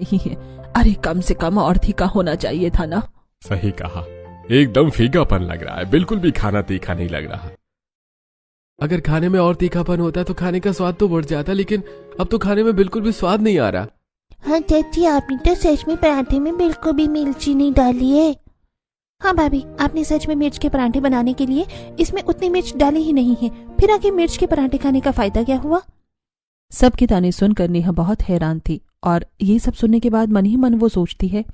अरे कम से कम और तीखा होना चाहिए था ना। सही कहा, एकदम फीकापन लग रहा है, बिल्कुल भी खाना तीखा नहीं लग रहा। अगर खाने में और तीखापन होता तो खाने का स्वाद तो बढ़ जाता, लेकिन अब तो खाने में बिल्कुल भी स्वाद नहीं आ रहा। हाँ चाची, आपने तो सच में पराठे में बिल्कुल भी मिर्ची नहीं डाली है। हाँ भाभी, आपने सच में मिर्च के पराठे बनाने के लिए इसमें उतनी मिर्च डाली ही नहीं है, फिर आगे मिर्च के पराठे खाने का फायदा क्या हुआ? सबके ताने सुनकर नेहा बहुत हैरान थी और ये सब सुनने के बाद मन ही मन वो सोचती है,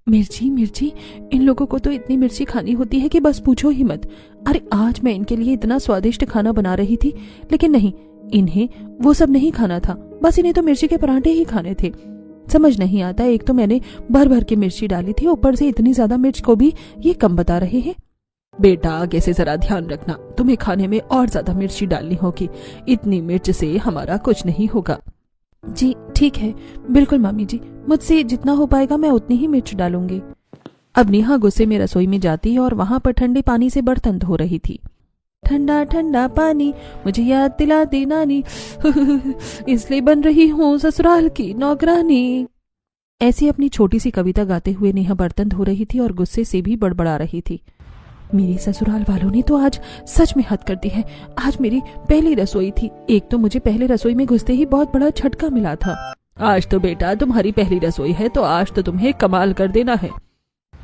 मिर्ची मिर्ची, इन लोगों को तो इतनी मिर्ची खानी होती है कि बस पूछो ही मत। अरे आज मैं इनके लिए इतना स्वादिष्ट खाना बना रही थी, लेकिन नहीं, इन्हें वो सब नहीं खाना था, बस इन्हें तो मिर्ची के पराठे ही खाने थे। समझ नहीं आता, एक तो मैंने भर भर के मिर्ची डाली थी, ऊपर से इतनी ज्यादा मिर्च को भी ये कम बता रहे हैं। बेटा आगे से जरा ध्यान रखना, तुम्हें खाने में और ज्यादा मिर्ची डालनी होगी, इतनी मिर्च से हमारा कुछ नहीं होगा। जी ठीक है, बिल्कुल मामी जी, मुझसे जितना हो पाएगा मैं उतनी ही मिर्च डालूंगी। अब नेहा गुस्से में रसोई में जाती है और वहां पर ठंडे पानी से बर्तन धो रही थी। ठंडा ठंडा पानी मुझे याद दिला दे नानी, इसलिए बन रही हूँ ससुराल की नौकरानी। ऐसी अपनी छोटी सी कविता गाते हुए नेहा बर्तन धो रही थी और गुस्से से भी बड़बड़ा रही थी। मेरे ससुराल वालों ने तो आज सच में हद कर दी है। आज मेरी पहली रसोई थी, एक तो मुझे पहले रसोई में घुसते ही बहुत बड़ा झटका मिला था। आज तो बेटा तुम्हारी पहली रसोई है, तो आज तो तुम्हें कमाल कर देना है।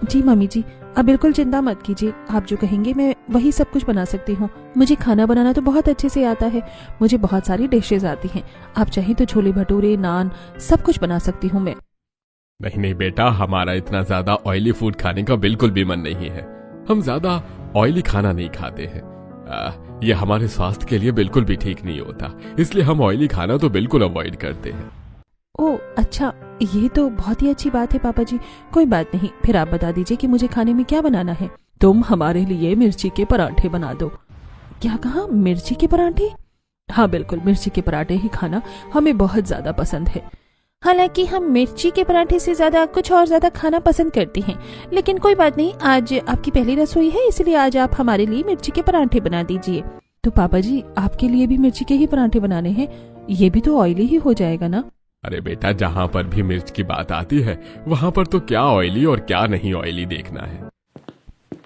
जी मम्मी जी, आप बिल्कुल चिंता मत कीजिए, आप जो कहेंगे मैं वही सब कुछ बना सकती हूँ। मुझे खाना बनाना तो बहुत अच्छे से आता है, मुझे बहुत सारी डिशेज आती हैं। आप चाहें तो छोले भटूरे, नान, सब कुछ बना सकती हूँ मैं। नहीं नहीं बेटा, हमारा इतना ज्यादा ऑयली फूड खाने का बिल्कुल भी मन नहीं है। हम ज्यादा ऑयली खाना नहीं खाते हैं, ये हमारे स्वास्थ्य के लिए बिल्कुल भी ठीक नहीं होता, इसलिए हम ऑयली खाना तो बिल्कुल अवॉइड करते हैं। ओह अच्छा, ये तो बहुत ही अच्छी बात है पापा जी। कोई बात नहीं, फिर आप बता दीजिए कि मुझे खाने में क्या बनाना है। तुम हमारे लिए मिर्ची के पराठे बना दो। क्या कहा, मिर्ची के पराठे? हाँ बिल्कुल, मिर्ची के पराठे ही खाना हमें बहुत ज्यादा पसंद है। हालांकि हम मिर्ची के पराठे से ज्यादा कुछ और ज्यादा खाना पसंद करते हैं, लेकिन कोई बात नहीं, आज आपकी पहली रसोई है, इसलिए आज आप हमारे लिए मिर्ची के पराठे बना दीजिए। तो पापा जी, आपके लिए भी मिर्ची के ही पराठे बनाने हैं? ये भी तो ऑयली ही हो जाएगा ना? अरे बेटा, जहाँ पर भी मिर्च की बात आती है वहाँ पर तो क्या ऑयली और क्या नहीं ऑयली देखना है।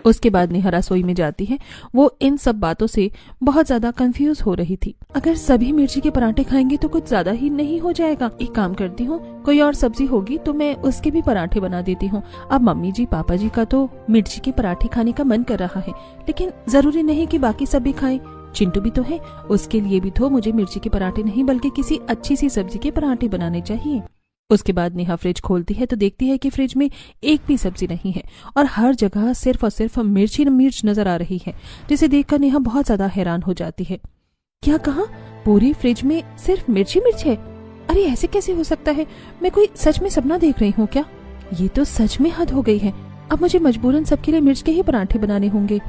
उसके बाद नेहा रसोई में जाती है। वो इन सब बातों से बहुत ज्यादा कंफ्यूज हो रही थी। अगर सभी मिर्ची के पराठे खाएंगे तो कुछ ज्यादा ही नहीं हो जाएगा? एक काम करती हूँ, कोई और सब्जी होगी तो मैं उसके भी पराठे बना देती हूँ। अब मम्मी जी पापा जी का तो मिर्ची के पराठे खाने का मन कर रहा है, लेकिन जरूरी नहीं कि बाकी सब भी खाएं। चिंटू भी तो है, उसके लिए भी तो मुझे मिर्ची के पराठे नहीं बल्कि किसी अच्छी सी सब्जी के पराठे बनाने चाहिए। उसके बाद नेहा फ्रिज खोलती है तो देखती है कि फ्रिज में एक भी सब्जी नहीं है और हर जगह सिर्फ और सिर्फ मिर्च नजर आ रही है, जिसे देखकर नेहा बहुत ज्यादा हैरान हो जाती है। क्या कहा, पूरी फ्रिज में सिर्फ मिर्च है? अरे ऐसे कैसे हो सकता है? मैं कोई सच में सपना देख रही हूँ क्या? ये तो सच में हद हो गई है। अब मुझे मजबूरन सबके लिए मिर्च के ही पराठे बनाने होंगे।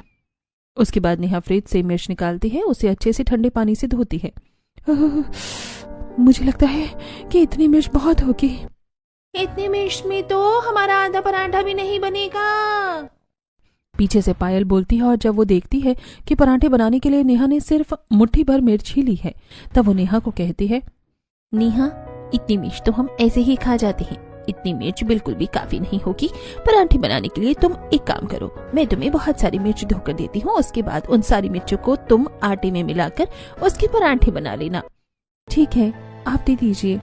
उसके बाद नेहा फ्रिज से मिर्च निकालती है, उसे अच्छे से ठंडे पानी से धोती है। मुझे लगता है कि इतनी मिर्च बहुत होगी। इतनी मिर्च में तो हमारा आधा पराठा भी नहीं बनेगा। पीछे से पायल बोलती है और जब वो देखती है कि पराठे बनाने के लिए नेहा ने सिर्फ मुट्ठी भर मिर्च ही ली है, तब वो नेहा को कहती है, नेहा, इतनी मिर्च तो हम ऐसे ही खा जाते हैं, इतनी मिर्च बिल्कुल भी काफी नहीं होगी। पराठे बनाने के लिए तुम एक काम करो, मैं तुम्हें बहुत सारी मिर्च धोकर देती हूँ, उसके बाद उन सारी मिर्चों को तुम आटे में मिलाकर उसके पराठे बना लेना। ठीक है, आप दे दीजिए।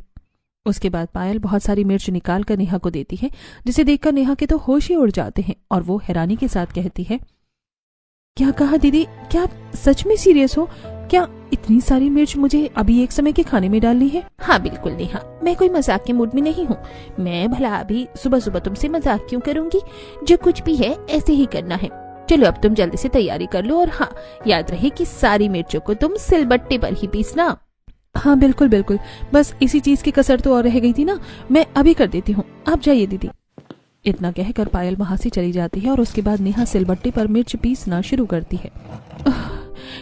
उसके बाद पायल बहुत सारी मिर्च निकाल कर नेहा को देती है, जिसे देखकर नेहा के तो होश ही उड़ जाते हैं और वो हैरानी के साथ कहती है, क्या कहा दीदी, क्या आप सच में सीरियस हो? क्या इतनी सारी मिर्च मुझे अभी एक समय के खाने में डालनी है? हाँ बिल्कुल नेहा, मैं कोई मजाक के मूड में नहीं हूँ। मैं भला अभी सुबह सुबह तुमसे मजाक क्यों करूंगी? जो कुछ भी है ऐसे ही करना है। चलो अब तुम जल्दी से तैयारी कर लो, और हाँ याद रहे कि सारी मिर्चों को तुम सिलबट्टे पर ही पीसना। हाँ बिल्कुल बिल्कुल, बस इसी चीज की कसर तो और रह गई थी ना, मैं अभी कर देती हूँ, आप जाइए दीदी। इतना कहकर पायल वहां से चली जाती है और उसके बाद नेहा सिलबट्टे पर मिर्च पीसना शुरू करती है।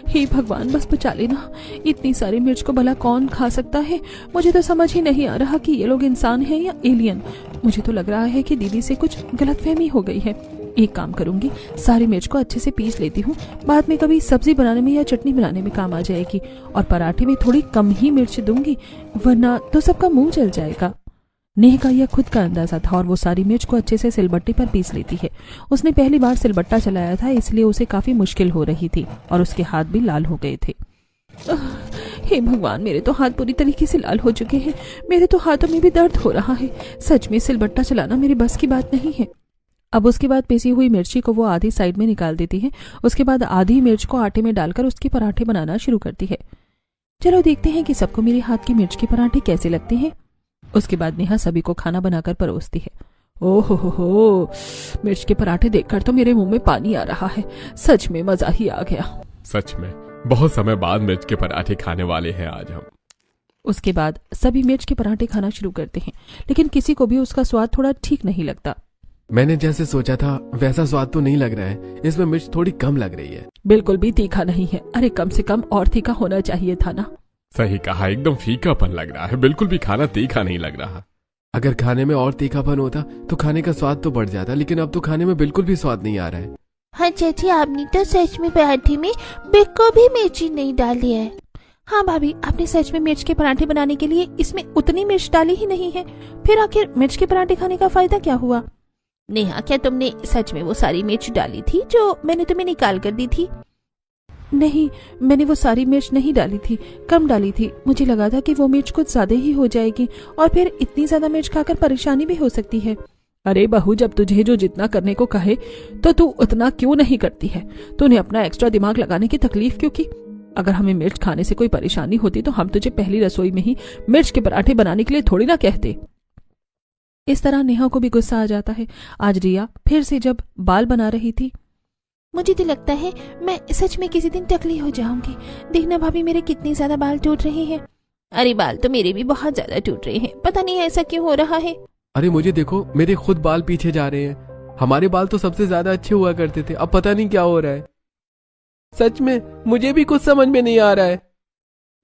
हे भगवान, बस बचा लेना, इतनी सारी मिर्च को भला कौन खा सकता है? मुझे तो समझ ही नहीं आ रहा कि ये लोग इंसान हैं या एलियन। मुझे तो लग रहा है कि दीदी से कुछ गलतफहमी हो गई है। एक काम करूंगी, सारी मिर्च को अच्छे से पीस लेती हूँ, बाद में कभी सब्जी बनाने में या चटनी बनाने में काम आ जाएगी, और पराठे में थोड़ी कम ही मिर्च दूंगी, वरना तो सबका मुंह जल जाएगा। नेहा का यह खुद का अंदाजा था और वो सारी मिर्च को अच्छे से सिलबट्टे पर पीस लेती है। उसने पहली बार सिलबट्टा चलाया था, इसलिए उसे काफी मुश्किल हो रही थी और उसके हाथ भी लाल हो गए थे। हे भगवान, मेरे तो हाथ पूरी तरीके से लाल हो चुके हैं। मेरे तो हाथों में भी दर्द हो रहा है। सच में सिलबट्टा चलाना मेरे बस की बात नहीं है। अब उसके बाद पिसी हुई मिर्ची को वो आधी साइड में निकाल देती है। उसके बाद आधी मिर्च को आटे में डालकर उसके पराठे बनाना शुरू करती है। चलो देखते हैं कि सबको मेरे हाथ के मिर्च के पराठे कैसे लगते हैं। उसके बाद नेहा सभी को खाना बनाकर परोसती है। ओहो हो, मिर्च के पराठे देखकर तो मेरे मुंह में पानी आ रहा है। सच में मजा ही आ गया। सच में बहुत समय बाद मिर्च के पराठे खाने वाले हैं आज हम। उसके बाद सभी मिर्च के पराठे खाना शुरू करते हैं, लेकिन किसी को भी उसका स्वाद थोड़ा ठीक नहीं लगता। मैंने जैसे सोचा था वैसा स्वाद तो नहीं लग रहा है। इसमें मिर्च थोड़ी कम लग रही है। बिल्कुल भी तीखा नहीं है। अरे कम से कम और तीखा होना चाहिए था ना। सही कहा, एकदम फीकापन लग रहा है। बिल्कुल भी खाना तीखा नहीं लग रहा। अगर खाने में और तीखापन होता तो खाने का स्वाद तो बढ़ जाता, लेकिन अब तो खाने में बिल्कुल भी स्वाद नहीं आ रहा है। हाँ चाची, आपने तो सच में पराठे में बिल्कुल भी मिर्ची नहीं डाली है। हाँ भाभी, आपने सच में मिर्च के पराठे बनाने के लिए इसमें उतनी मिर्च डाली ही नहीं है। फिर आखिर मिर्च के पराठे खाने का फायदा क्या हुआ? नेहा, क्या तुमने सच में वो सारी मिर्च डाली थी जो मैंने तुम्हें निकाल कर दी थी? नहीं, मैंने वो सारी मिर्च नहीं डाली थी, कम डाली थी। मुझे लगा था कि वो मिर्च कुछ ज्यादा ही हो जाएगी और फिर इतनी ज्यादा मिर्च खाकर परेशानी भी हो सकती है। अरे बहू, जब तुझे जो जितना करने को कहे तो तू उतना क्यों नहीं करती है? तूने अपना एक्स्ट्रा दिमाग लगाने की तकलीफ क्यों की? अगर हमें मिर्च खाने से कोई परेशानी होती तो हम तुझे पहली रसोई में ही मिर्च के पराठे बनाने के लिए थोड़ी ना कहते। इस तरह नेहा को भी गुस्सा आ जाता है। आज रिया फिर से जब बाल बना रही थी। मुझे तो लगता है मैं सच में किसी दिन टकली हो जाऊंगी। देखना भाभी, मेरे कितने ज्यादा बाल टूट रहे हैं। अरे बाल तो मेरे भी बहुत ज्यादा टूट रहे हैं, पता नहीं ऐसा क्यों हो रहा है। अरे मुझे देखो, मेरे खुद बाल पीछे जा रहे हैं। हमारे बाल तो सबसे ज्यादा अच्छे हुआ करते थे, अब पता नहीं क्या हो रहा है। सच में मुझे भी कुछ समझ में नहीं आ रहा है।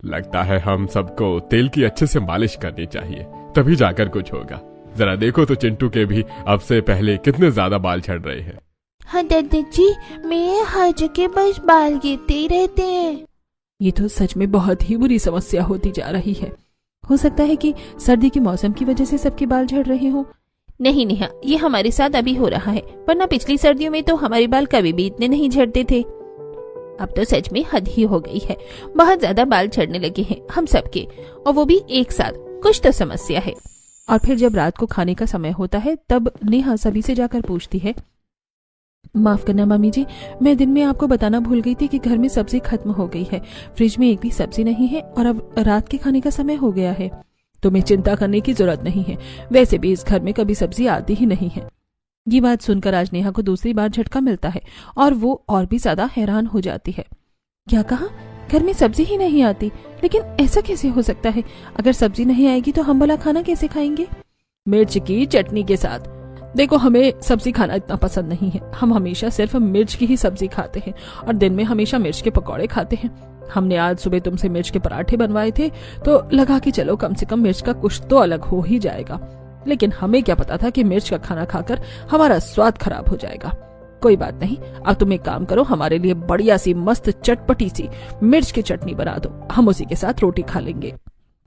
लगता है हम सबको तेल की अच्छे से मालिश करनी चाहिए, तभी जाकर कुछ होगा। जरा देखो तो चिंटू के भी अब से पहले कितने ज्यादा बाल झड़ रहे हैं। हाँ दादाजी, मेरे हर जगह बस बाल गिरते ही रहते हैं। ये तो सच में बहुत ही बुरी समस्या होती जा रही है। हो सकता है कि सर्दी के मौसम की वजह से सबके बाल झड़ रहे हो। नहीं नेहा, ये हमारे साथ अभी हो रहा है, वरना पिछली सर्दियों में तो हमारे बाल कभी भी इतने नहीं झड़ते थे। अब तो सच में हद ही हो गई है। बहुत ज्यादा बाल झड़ने लगे हैं हम सबके, और वो भी एक साथ। कुछ तो समस्या है। और फिर जब रात को खाने का समय होता है तब नेहा सभी से जाकर पूछती है, माफ करना मम्मी जी, मैं दिन में आपको बताना भूल गई थी कि घर में सब्जी खत्म हो गई है। फ्रिज में एक भी सब्जी नहीं है और अब रात के खाने का समय हो गया है। तुम्हें चिंता करने की जरूरत नहीं है, वैसे भी इस घर में कभी सब्जी आती ही नहीं है। ये बात सुनकर आज नेहा को दूसरी बार झटका मिलता है और वो और भी ज्यादा हैरान हो जाती है। क्या कहा? घर में सब्जी ही नहीं आती? लेकिन ऐसा कैसे हो सकता है? अगर सब्जी नहीं आएगी तो हम भला खाना कैसे खाएंगे? मिर्च की चटनी के साथ। देखो, हमें सब्जी खाना इतना पसंद नहीं है। हम हमेशा सिर्फ मिर्च की ही सब्जी खाते हैं और दिन में हमेशा मिर्च के पकौड़े खाते हैं। हमने आज सुबह तुमसे मिर्च के पराठे बनवाए थे तो लगा कि चलो कम से कम मिर्च का कुछ तो अलग हो ही जाएगा, लेकिन हमें क्या पता था कि मिर्च का खाना खाकर हमारा स्वाद खराब हो जाएगा। कोई बात नहीं, अब तुम एक काम करो, हमारे लिए बढ़िया सी मस्त चटपटी सी मिर्च की चटनी बना दो, हम उसी के साथ रोटी खा लेंगे।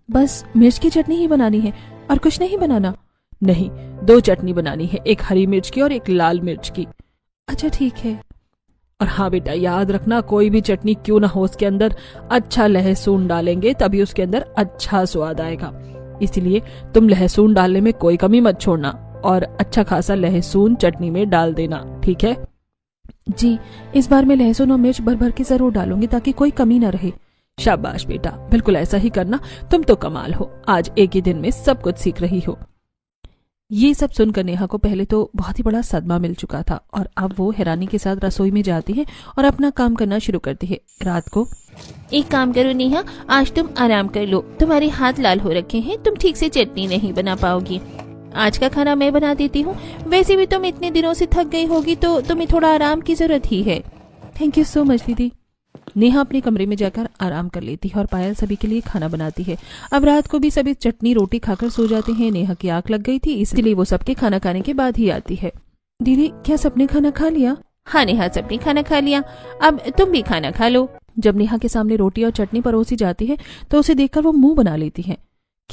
बस मिर्च की चटनी ही बनानी है और कुछ नहीं बनाना? नहीं, 2 चटनी बनानी है, एक हरी मिर्च की और एक लाल मिर्च की। अच्छा ठीक है। और हाँ बेटा, याद रखना, कोई भी चटनी क्यों ना हो, उसके अंदर अच्छा लहसुन डालेंगे तभी उसके अंदर अच्छा स्वाद आएगा। इसलिए तुम लहसुन डालने में कोई कमी मत छोड़ना और अच्छा खासा लहसुन चटनी में डाल देना, ठीक है? जी, इस बार मैं लहसुन और मिर्च भर भर के जरूर डालूंगी ताकि कोई कमी न रहे। शाबाश बेटा, बिल्कुल ऐसा ही करना। तुम तो कमाल हो, आज एक ही दिन में सब कुछ सीख रही हो। ये सब सुनकर नेहा को पहले तो बहुत ही बड़ा सदमा मिल चुका था और अब वो हैरानी के साथ रसोई में जाती है और अपना काम करना शुरू करती है। रात को, एक काम करो नेहा, आज तुम आराम कर लो, तुम्हारे हाथ लाल हो रखे हैं, तुम ठीक से चटनी नहीं बना पाओगी। आज का खाना मैं बना देती हूँ, वैसे भी तुम इतने दिनों से थक गई होगी तो तुम्हें थोड़ा आराम की जरूरत ही है। थैंक यू सो मच दीदी। नेहा अपने कमरे में जाकर आराम कर लेती है और पायल सभी के लिए खाना बनाती है। अब रात को भी सभी चटनी रोटी खाकर सो जाते हैं। नेहा की आंख लग गई थी, इसलिए वो सबके खाना खाने के बाद ही आती है। दीदी, क्या सबने खाना खा लिया? हाँ नेहा, सबने खाना खा लिया, अब तुम भी खाना खा लो। जब नेहा के सामने रोटी और चटनी परोसी जाती है तो उसे देखकर वो मुंह बना लेती है।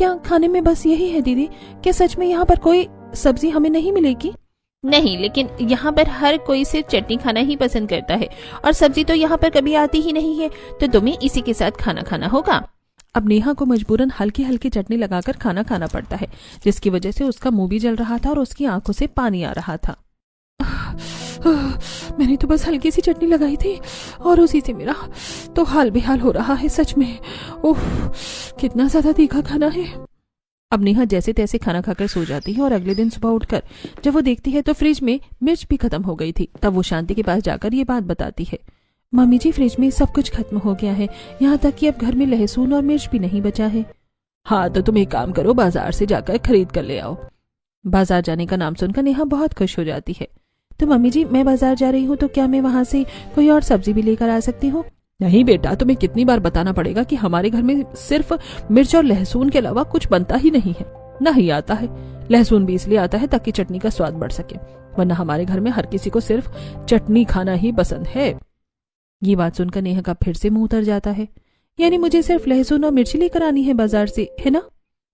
क्या खाने में बस यही है दीदी? क्या सच में यहाँ पर कोई सब्जी हमें नहीं मिलेगी? नहीं, लेकिन यहाँ पर हर कोई सिर्फ चटनी खाना ही पसंद करता है और सब्जी तो यहाँ पर कभी आती ही नहीं है, तो तुम्हें इसी के साथ खाना खाना होगा। अब नेहा को मजबूरन हल्की हल्की चटनी लगाकर खाना खाना पड़ता है, जिसकी वजह से उसका मुंह भी जल रहा था और उसकी आंखों से पानी आ रहा था। मैंने तो बस हल्की सी चटनी लगाई थी और उसी से मेरा तो हाल बेहाल हो रहा है सच में। ओह, कितना ज्यादा तीखा खाना है। अब नेहा जैसे तैसे खाना खाकर सो जाती है और अगले दिन सुबह उठकर जब वो देखती है तो फ्रिज में मिर्च भी खत्म हो गई थी। तब वो शांति के पास जाकर ये बात बताती है। मम्मी जी, फ्रिज में सब कुछ खत्म हो गया है, यहाँ तक कि अब घर में लहसुन और मिर्च भी नहीं बचा है। हाँ, तो तुम एक काम करो, बाजार से जाकर खरीद कर ले आओ। बाजार जाने का नाम सुनकर नेहा बहुत खुश हो जाती है। तो मम्मी जी, मैं बाजार जा रही हूँ तो क्या मैं वहाँ से कोई और सब्जी भी लेकर आ सकती हूँ? नहीं बेटा, तुम्हें कितनी बार बताना पड़ेगा कि हमारे घर में सिर्फ मिर्च और लहसुन के अलावा कुछ बनता ही नहीं है। नहीं आता है, लहसुन भी इसलिए आता है ताकि चटनी का स्वाद बढ़ सके, वरना हमारे घर में हर किसी को सिर्फ चटनी खाना ही पसंद है। ये बात सुनकर नेहा का फिर से मुंह उतर जाता है। यानी मुझे सिर्फ लहसुन और मिर्ची लेकर आनी है बाजार से, है ना?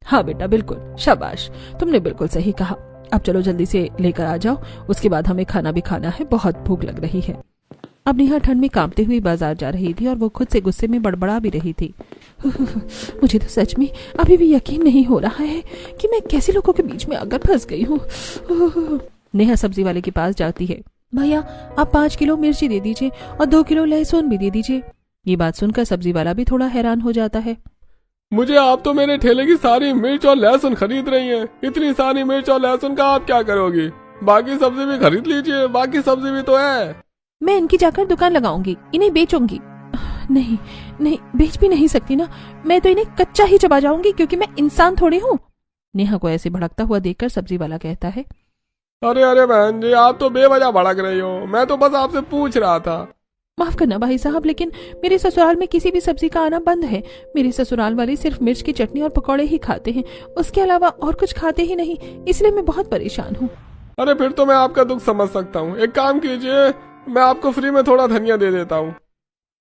हाँ बेटा, बिल्कुल, शाबाश, तुमने बिल्कुल सही कहा। अब चलो जल्दी से लेकर आ जाओ, उसके बाद हमें खाना भी खाना है, बहुत भूख लग रही है। अब नेहा ठंड में कांपते हुए बाजार जा रही थी और वो खुद से गुस्से में बड़बड़ा भी रही थी। मुझे तो सच में अभी भी यकीन नहीं हो रहा है कि मैं कैसे लोगों के बीच में आकर फंस गई हूँ। नेहा सब्जी वाले के पास जाती है। भैया, आप 5 किलो मिर्ची दे दीजिए और 2 किलो लहसुन भी दे दीजिए। ये बात सुनकर सब्जी वाला भी थोड़ा हैरान हो जाता है। मुझे आप तो मेरे ठेले की सारी मिर्च और लहसुन खरीद रही हैं। इतनी सारी मिर्च और लहसुन का आप क्या करोगी? बाकी सब्जी भी खरीद लीजिए, बाकी सब्जी भी तो है। मैं इनकी जाकर दुकान लगाऊंगी, इन्हें बेचूंगी। नहीं नहीं, बेच भी नहीं सकती ना, मैं तो इन्हें कच्चा ही चबा जाऊंगी क्योंकि मैं इंसान थोड़ी हूँ। नेहा को ऐसे भड़कता हुआ देखकर सब्जी वाला कहता है। अरे अरे बहन जी, आप तो बेवजह भड़क रही हो, मैं तो बस आपसे पूछ रहा था। माफ करना भाई साहब, लेकिन मेरे ससुराल में किसी भी सब्जी का आना बंद है। मेरे ससुराल वाले सिर्फ मिर्च की चटनी और पकौड़े ही खाते हैं, उसके अलावा और कुछ खाते ही नहीं, इसलिए मैं बहुत परेशान हूँ। अरे फिर तो मैं आपका दुख समझ सकता हूँ। एक काम कीजिए, मैं आपको फ्री में थोड़ा धनिया दे देता हूँ।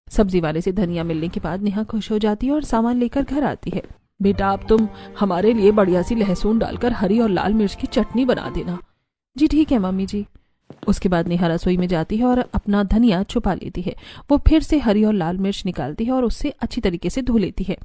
सब्जी वाले से धनिया मिलने के बाद नेहा खुश हो जाती है और सामान लेकर घर आती है। बेटा, अब तुम हमारे लिए बढ़िया सी लहसुन डालकर हरी और लाल मिर्च की चटनी बना देना। जी ठीक है मम्मी जी। उसके बाद नेहा रसोई में जाती है और अपना धनिया छुपा लेती है। वो फिर से हरी और लाल मिर्च निकालती है और उससे अच्छी तरीके से धो लेती है।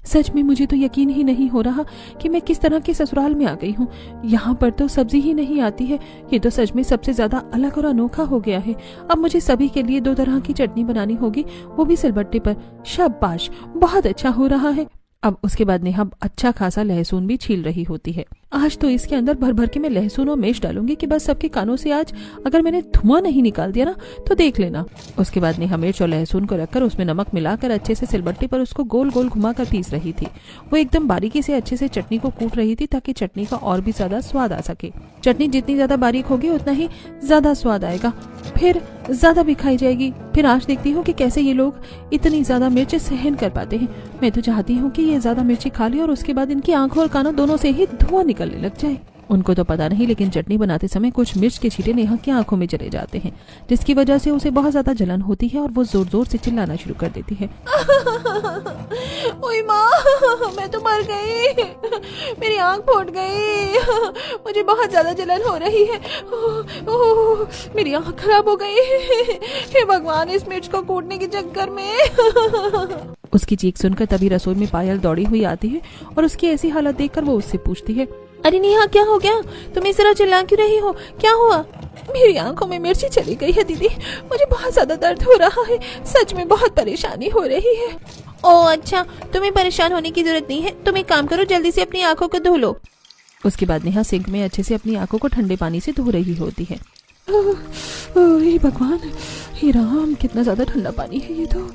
सच में मुझे तो यकीन ही नहीं हो रहा कि मैं किस तरह के ससुराल में आ गई हूँ। यहाँ पर तो सब्जी ही नहीं आती है। ये तो सच में सबसे ज्यादा अलग और अनोखा हो गया है। अब मुझे सभी के लिए 2 तरह की चटनी बनानी होगी, वो भी सिलबट्टे पर। शाबाश, बहुत अच्छा हो रहा है। अब उसके बाद नेहा अच्छा खासा लहसुन भी छील रही होती है। आज तो इसके अंदर भर भर के मैं लहसुन और मिर्च डालूंगी कि बस सबके कानों से आज अगर मैंने धुआं नहीं निकाल दिया ना तो देख लेना। उसके बाद नेहा मिर्च और लहसुन को रखकर उसमें नमक मिलाकर अच्छे से सिलबट्टे पर उसको गोल गोल घुमाकर पीस रही थी। वो एकदम बारीकी से अच्छे से चटनी को कूट रही थी ताकि चटनी का और भी ज्यादा स्वाद आ सके। चटनी जितनी ज्यादा बारीक होगी उतना ही ज्यादा स्वाद आएगा, फिर ज्यादा भी खाई जाएगी। फिर आज देखती हूँ कि कैसे ये लोग इतनी ज्यादा मिर्च सहन कर पाते हैं। मैं तो चाहती हूँ कि ये ज्यादा मिर्ची खा ले और उसके बाद इनकी आंखों और कानों दोनों से ही धुआं निकलने लग जाए। उनको तो पता नहीं, लेकिन चटनी बनाते समय कुछ मिर्च के छींटे नेहा की आंखों में चले जाते हैं, जिसकी वजह से उसे बहुत ज्यादा जलन होती है और वो जोर जोर से चिल्लाना शुरू कर देती है। ओए माँ, मैं तो मर गई, मेरी आंख फूट गई, मुझे बहुत ज्यादा जलन हो रही है, मेरी आंख खराब हो गई। हे भगवान, इस मिर्च को कूटने के चक्कर में। उसकी चीख सुनकर तभी रसोई में पायल दौड़ी हुई आती है और उसकी ऐसी हालत देखकर वो उससे पूछती है। अरे नेहा, क्या हो गया? तुम इस तरह चिल्ला क्यों रही हो? क्या हुआ? मेरी आंखों में मिर्ची चली गई है दीदी, मुझे बहुत ज्यादा दर्द हो रहा है, सच में बहुत परेशानी हो रही है। ओह अच्छा, तुम्हें परेशान होने की जरूरत नहीं है, तुम एक काम करो, जल्दी से अपनी आंखों को धो लो। उसके बाद नेहा सिंक में अच्छे से अपनी आंखों को ठंडे पानी से धो रही होती है। हे भगवान, हे राम, कितना ज्यादा ठंडा पानी है ये तो,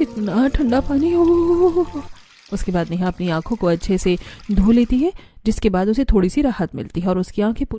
इतना ठंडा पानी। उसके बाद नेहा अपनी आंखों को अच्छे से धो लेती है, जिसके बाद उसे थोड़ी सी राहत मिलती है और उसकी आंखें